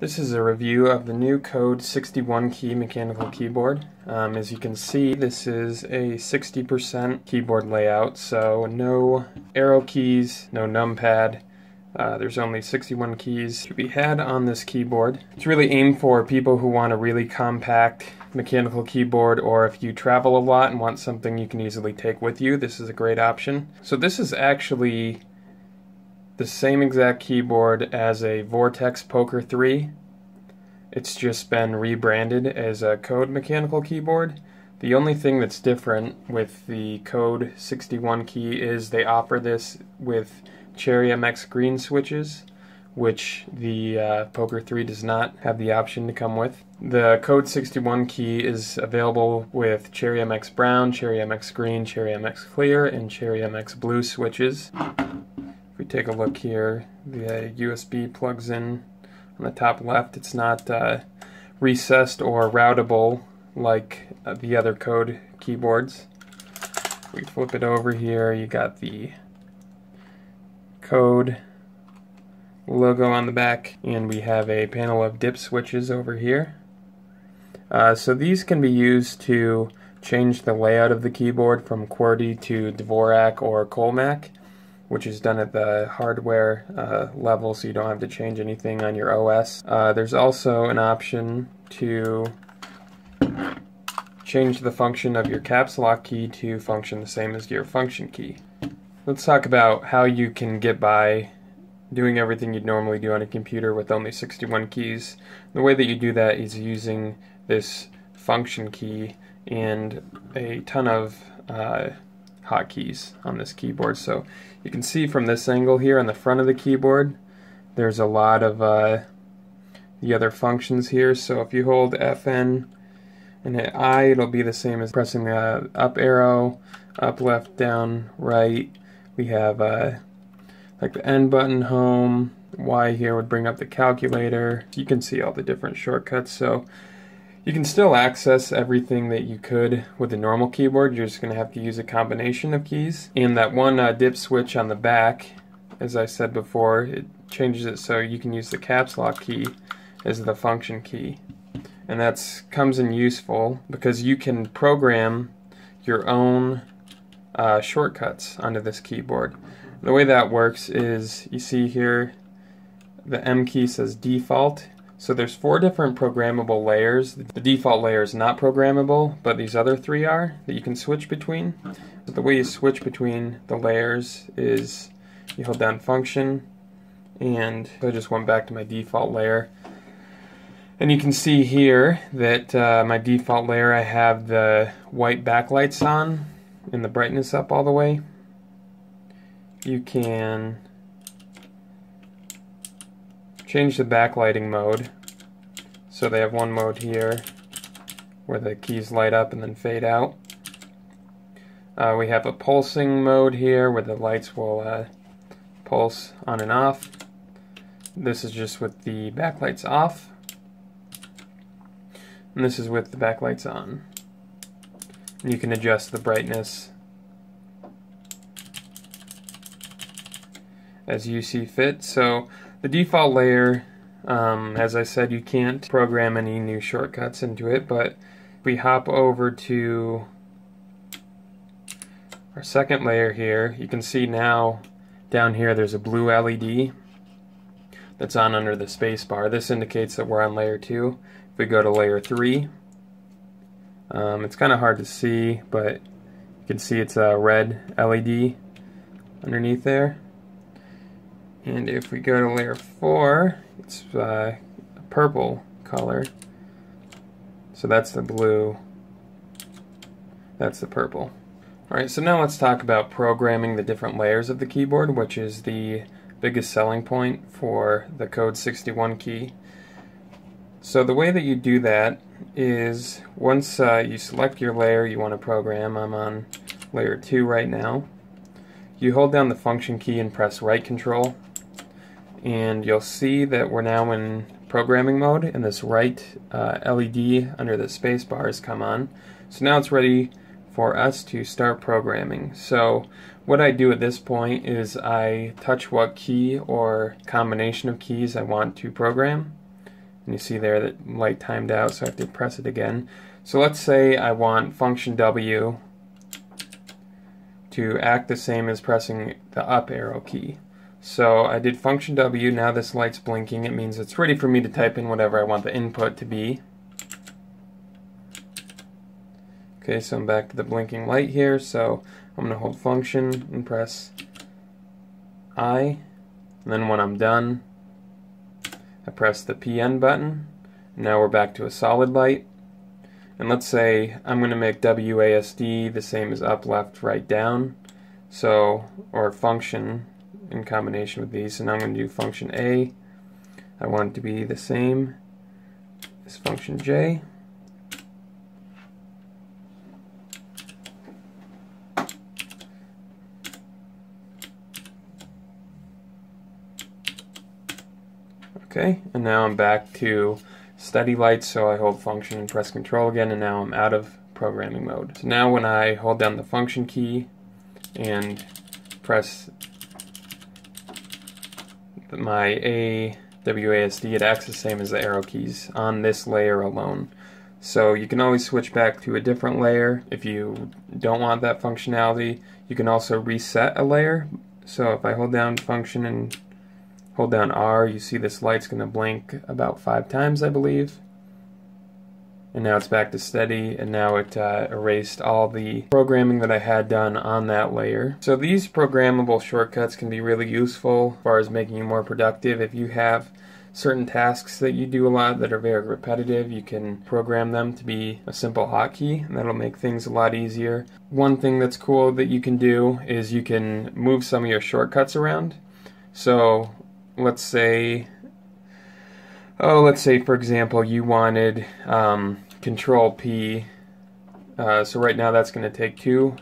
This is a review of the new Code 61 key mechanical keyboard. As you can see, this is a 60% keyboard layout, so no arrow keys, no numpad. There's only 61 keys to be had on this keyboard. It's really aimed for people who want a really compact mechanical keyboard, or if you travel a lot and want something you can easily take with you, this is a great option. So this is actually the same exact keyboard as a Vortex Poker 3. It's just been rebranded as a Code mechanical keyboard. The only thing that's different with the Code 61 key is they offer this with Cherry MX green switches, which the Poker 3 does not have the option to come with. The Code 61 key is available with Cherry MX brown, Cherry MX green, Cherry MX clear, and Cherry MX blue switches. If we take a look here, the USB plugs in on the top left. It's not recessed or routable like the other Code keyboards. If we flip it over here, you got the Code logo on the back, and we have a panel of dip switches over here. So these can be used to change the layout of the keyboard from Qwerty to Dvorak or Colemak, which is done at the hardware level, so you don't have to change anything on your OS. There's also an option to change the function of your caps lock key to function the same as your function key. Let's talk about how you can get by doing everything you'd normally do on a computer with only 61 keys. The way that you do that is using this function key and a ton of hotkeys on this keyboard. So you can see from this angle here on the front of the keyboard, there's a lot of the other functions here. So if you hold FN and hit I, it'll be the same as pressing the up arrow, up, left, down, right. We have like the N button, home. Y here would bring up the calculator. You can see all the different shortcuts. So you can still access everything that you could with a normal keyboard. You're just going to have to use a combination of keys. And that one dip switch on the back, as I said before, it changes it so you can use the caps lock key as the function key. And that comes in useful because you can program your own shortcuts onto this keyboard. The way that works is, you see here, the M key says default. So there's 4 different programmable layers. The default layer is not programmable, but these other 3 are, that you can switch between. So the way you switch between the layers is you hold down function, and I just went back to my default layer. And you can see here that my default layer, I have the white backlights on and the brightness up all the way. You can change the backlighting mode. So they have one mode here where the keys light up and then fade out. We have a pulsing mode here where the lights will pulse on and off. This is just with the backlights off. And this is with the backlights on. And you can adjust the brightness as you see fit. So the default layer, as I said, you can't program any new shortcuts into it, but if we hop over to our second layer here, you can see now down here there's a blue LED that's on under the space bar. This indicates that we're on layer 2. If we go to layer 3, it's kind of hard to see, but you can see it's a red LED underneath there. And if we go to layer 4, it's a purple color. So that's the blue, that's the purple. Alright, so now let's talk about programming the different layers of the keyboard, which is the biggest selling point for the Code 61 key. So the way that you do that is, once you select your layer you want to program, I'm on layer 2 right now, you hold down the function key and press right control, and you'll see that we're now in programming mode, and this right LED under the space bar has come on. So now it's ready for us to start programming. So what I do at this point is I touch what key or combination of keys I want to program, And you see there that light timed out, so I have to press it again. So let's say I want function W to act the same as pressing the up arrow key. So I did function W, now this light's blinking. It means it's ready for me to type in whatever I want the input to be. Okay, so I'm back to the blinking light here, so I'm going to hold function and press I. And then when I'm done, I press the PN button. Now we're back to a solid light. And let's say I'm going to make WASD the same as up, left, right, down. So, or function in combination with these. So now I'm going to do function A. I want it to be the same as function J. Okay, and now I'm back to steady lights, so I hold function and press control again, and now I'm out of programming mode. So now when I hold down the function key and press my A, WASD, it acts the same as the arrow keys on this layer alone. So you can always switch back to a different layer if you don't want that functionality. You can also reset a layer. So if I hold down function and hold down R, you see this light's going to blink about 5 times, I believe. And now it's back to steady, and now it erased all the programming that I had done on that layer. So these programmable shortcuts can be really useful as far as making you more productive. If you have certain tasks that you do a lot that are very repetitive, you can program them to be a simple hotkey, and that'll make things a lot easier. One thing that's cool that you can do is you can move some of your shortcuts around. So let's say for example you wanted control P, so right now that's going to take 2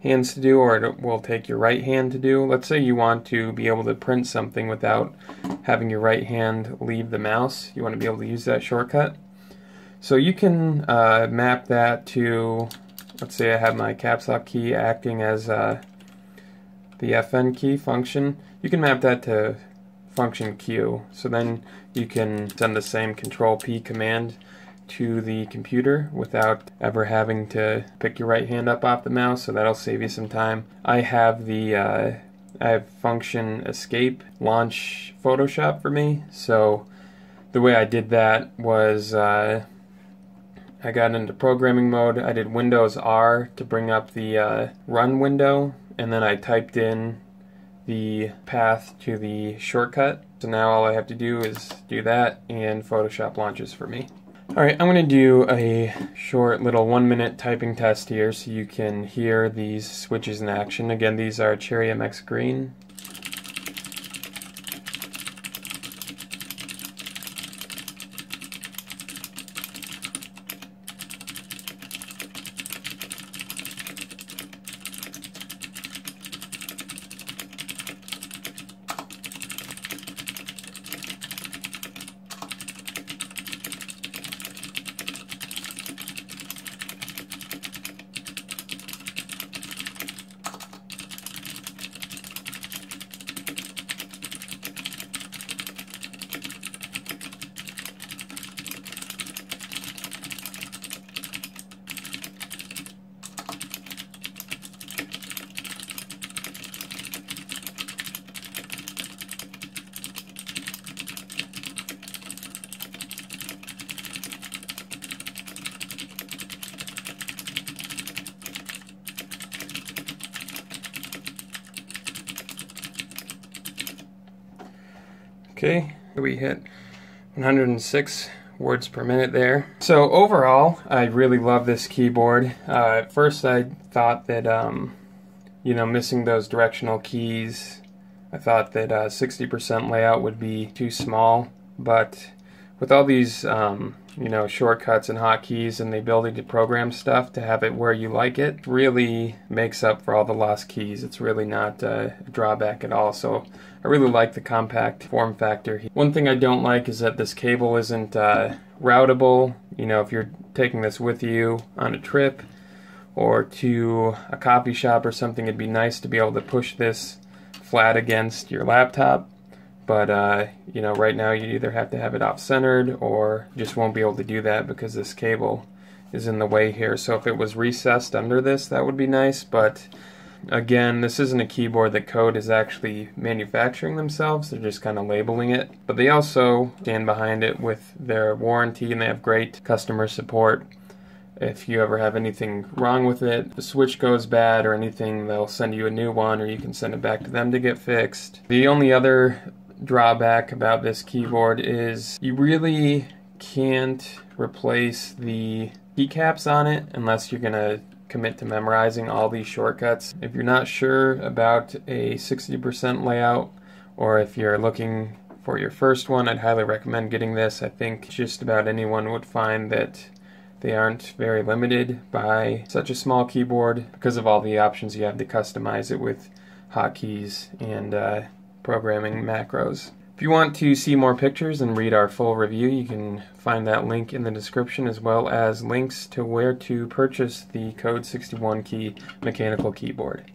hands to do, or it will take your right hand to do. Let's say you want to be able to print something without having your right hand leave the mouse. You want to be able to use that shortcut. So you can map that to, let's say I have my caps lock key acting as the FN key function. You can map that to function Q, so then you can send the same control P command to the computer without ever having to pick your right hand up off the mouse, so that'll save you some time. I have function escape launch Photoshop for me, so the way I did that was I got into programming mode. I did Windows R to bring up the run window, and then I typed in the path to the shortcut. So now all I have to do is do that, and Photoshop launches for me. Alright, I'm going to do a short little 1-minute typing test here so you can hear these switches in action. Again, these are Cherry MX Green. Okay, we hit 106 words per minute there. So overall, I really love this keyboard. At first I thought that, missing those directional keys, I thought that 60% layout would be too small, but with all these, shortcuts and hotkeys and the ability to program stuff to have it where you like it, really makes up for all the lost keys. It's really not a drawback at all. So I really like the compact form factor. One thing I don't like is that this cable isn't routable. If you're taking this with you on a trip or to a coffee shop or something, it'd be nice to be able to push this flat against your laptop. but you know, right now you either have to have it off-centered or just won't be able to do that because this cable is in the way here. So if it was recessed under this, that would be nice, but again, this isn't a keyboard that Code is actually manufacturing themselves. They're just kind of labeling it. But they also stand behind it with their warranty, and they have great customer support. If you ever have anything wrong with it, the switch goes bad or anything, they'll send you a new one, or you can send it back to them to get fixed. The only other drawback about this keyboard is you really can't replace the keycaps on it unless you're going to commit to memorizing all these shortcuts. If you're not sure about a 60% layout, or if you're looking for your first one, I'd highly recommend getting this. I think just about anyone would find that they aren't very limited by such a small keyboard because of all the options you have to customize it with hotkeys and programming macros. If you want to see more pictures and read our full review, you can find that link in the description, as well as links to where to purchase the Code 61 key mechanical keyboard.